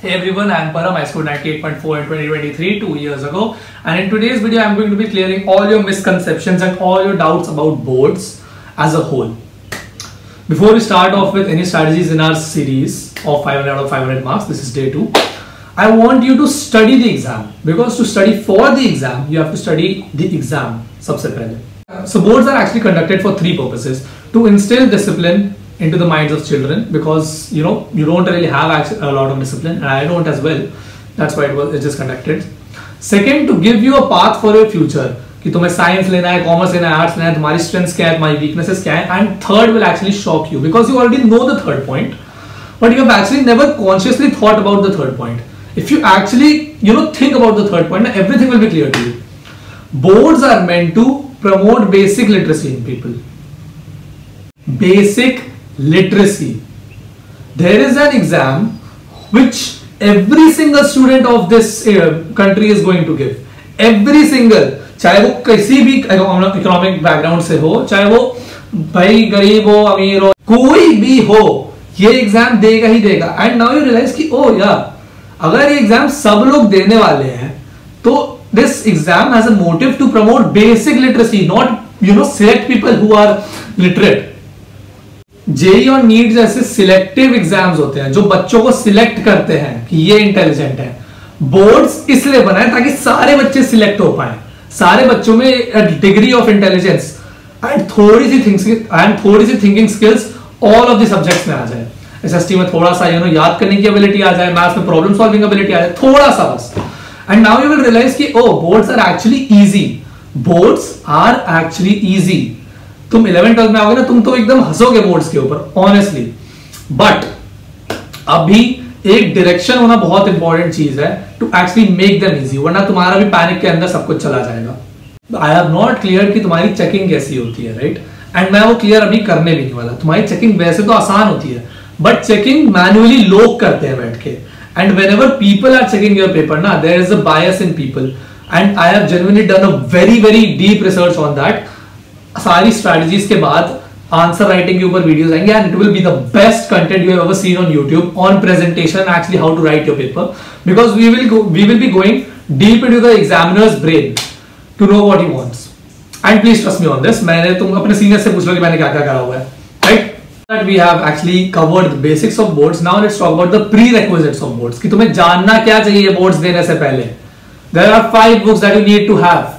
Hey everyone, I am Param. I scored 98.4 in 2023, 2 years ago. And in today's video, I am going to be clearing all your misconceptions and all your doubts about boards as a whole. Before we start off with any strategies in our series of 500 out of 500 marks, this is day 2. I want you to study the exam, because to study for the exam, you have to study the exam. सबसे पहले. So boards are actually conducted for 3 purposes: to instill discipline into the minds of children, because you don't really have a lot of discipline, and I don't as well. That's why it's just conducted. Second, to give you a path for your future, कि तुम्हें science लेना है, commerce लेना है, arts लेना है, तुम्हारी strengths क्या है, तुम्हारी वीकनेसेस क्या है. And third will actually shock you, because you already know the third point, but you have actually never consciously thought about the third point. If you actually think about the third point, everything will be clear to you. Boards are meant to promote basic literacy in people. Basic literacy. There is an exam which every single student of this country is going to give. Every single, चाहे वो किसी भी economic background से हो, चाहे वो भाई गरीब हो, अमीर हो, कोई भी हो, ये एग्जाम देगा ही देगा. एंड नाउ यू रियलाइज कि ओ यार, अगर ये एग्जाम सब लोग देने वाले हैं, तो this exam has a motive to promote basic literacy, not select people who are literate. JEE और नीट जैसे सिलेक्टिव एग्जाम्स होते हैं जो बच्चों को सिलेक्ट करते हैं कि ये इंटेलिजेंट है. बोर्ड्स इसलिए बनाए ताकि सारे बच्चे सिलेक्ट हो पाए, सारे बच्चों में डिग्री ऑफ इंटेलिजेंस एंड थोड़ी सी thinking skills all of the subjects में आ जाए. एसएसटी में थोड़ा सा याद करने की एबिलिटी आ जाए, मैथ्स में प्रॉब्लम सॉल्विंग एबिलिटी आ जाए, थोड़ा सा बस. And now you will realise कि oh boards are actually easy. Boards are actually easy. तुम 11th-12th में आओगे ना, तुम तो एकदम हंसोगे बोर्ड्स के ऊपर, ऑनेस्टली. बट अभी एक डायरेक्शन होना बहुत इंपॉर्टेंट चीज है to actually make them easy, वरना तुम्हारा भी पैनिक के अंदर सब कुछ चला जाएगा. आई हैव नॉट क्लियर कि तुम्हारी चेकिंग कैसी होती है, राइट? एंड मैं वो क्लियर अभी करने भी नहीं वाला. तुम्हारी चेकिंग वैसे तो आसान होती है, बट चेकिंग मैन्युअली लोग करते हैं बैठ के. And whenever people are checking your paper ना, there is a bias in people. And I have genuinely done a very very deep research on that. सारी स्ट्रेटजीज के बाद आंसर राइटिंग के ऊपर वीडियोस आएंगे, and it will be the best content you have ever seen on YouTube on presentation, actually how to write your paper, because we will be going deep into the examiner's brain to know what he wants. And please trust me on this. तुम अपने senior से पूछ लो कि मैंने क्या क्या करा हुआ है, right? That we have actually covered the basics of boards. Now let's talk about the prerequisites of boards. कि तुम्हें जानना क्या चाहिए बोर्ड्स देने से पहले. There are 5 books that you need to have.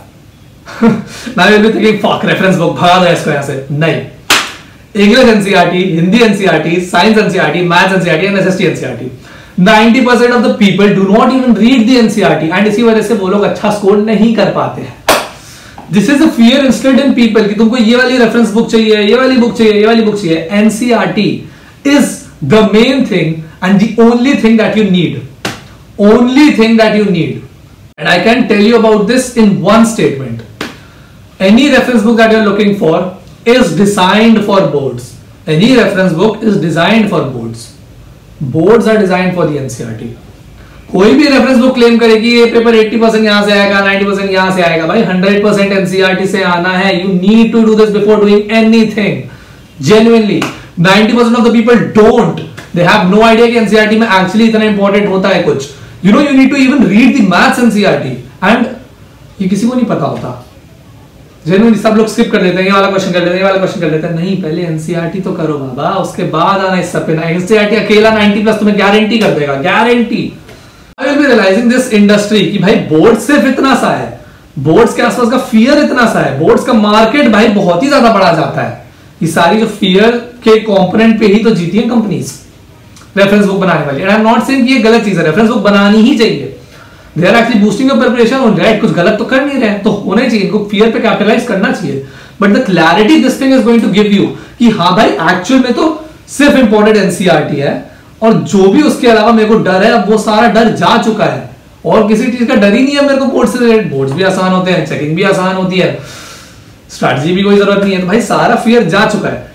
Now you'll be thinking, fuck, reference book, भगा दो इसको यहाँ से. नहीं. English NCERT, Hindi NCERT, Science NCERT, Maths NCERT and SST NCERT. 90% of the people do not even read the NCERT, and इसी वजह से वो लोग अच्छा स्कोर नहीं कर पाते हैं. This is a fear instilled in people कि तुमको ये वाली रेफरेंस बुक चाहिए, ये वाली बुक चाहिए, ये वाली बुक चाहिए. NCERT is the main thing and the only thing that you need. Only thing that you need. And I can tell you about this in one statement. Any reference book that you're looking for is designed for boards. Any reference book is designed for boards. Boards are designed for the NCERT. कोई भी reference book claim करेगी ये paper 80% यहां से आएगा, 90% यहां से आएगा. भाई 100% NCERT से आना है. You need to do this before doing anything. Genuinely, 90% of the people don't. They have no idea कि NCERT में actually इतना important होता है कुछ. You need to even read the maths NCERT, and ये किसी को नहीं पता होता. जेन्युइनली सब लोग स्किप कर देते हैं, ये वाला क्वेश्चन कर लेते हैं, ये वाला क्वेश्चन कर लेते हैं. नहीं, पहले NCERT तो करो बाबा, उसके बाद आना इस सब पे. ना NCERT अकेला 90+ तुम्हें गारंटी कर देगा, guarantee. I will be realising this industry कि भाई बोर्ड सिर्फ इतना सा है, बोर्ड्स के आसपास का फियर इतना सा है, बोर्ड्स का मार्केट भाई बहुत ही ज्यादा बढ़ा जाता है. ये सारी जो फियर के कंपोनेंट पे ही तो जीती है कंपनीज रेफरेंस बुक बनाने वाली. And I am not saying कि ये गलत चीज है, रेफरेंस बुक बनानी ही चाहिए. They are actually boosting your preparation on right. कुछ गलत तो कर नहीं रहे हैं, तो होना ही चाहिए, इनको fear पे capitalize करना चाहिए. But the clarity this thing is going to give you कि हाँ भाई actual में तो सिर्फ important NCERT है, और जो भी उसके अलावा मेरे को डर है, अब वो सारा डर जा चुका है, और किसी चीज का डर ही नहीं है मेरे को. बोर्ड से रिलेटेड बोर्ड्स भी आसान होते हैं, चेकिंग भी आसान होती है, स्ट्रैटेजी भी कोई जरूरत नहीं है. तो भाई सारा fear जा चुका है.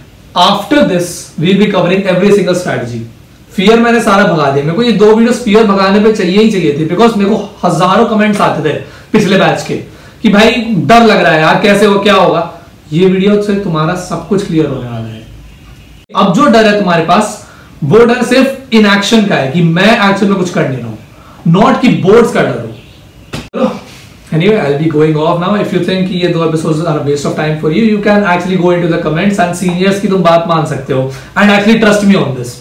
After this we will be covering every single strategy. Fear मैंने सारा भगा दिया. मेरे को ये 2 वीडियोस फियर भगाने पे चाहिए ही चाहिए थे, बिकॉज मेरे को हजारों कमेंट्स आते थे पिछले बैच के कि भाई डर लग रहा है यार, कैसे हो, क्या होगा. ये वीडियो से तुम्हारा सब कुछ क्लियर होने वाला है. अब जो डर है तुम्हारे पास, वो डर सिर्फ इनएक्शन का है कि मैं एक्शन में कुछ कर नहीं रहा हूं, नॉट कि बोर्ड्स का डर हो। Anyway, I'll be going off now. If you think ये 2 episodes are a waste of time for you, you can actually go into the comments and seniors की तुम बात मान सकते हो and actually trust me on this.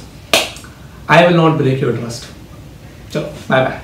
I will not break your trust. चलो, bye bye.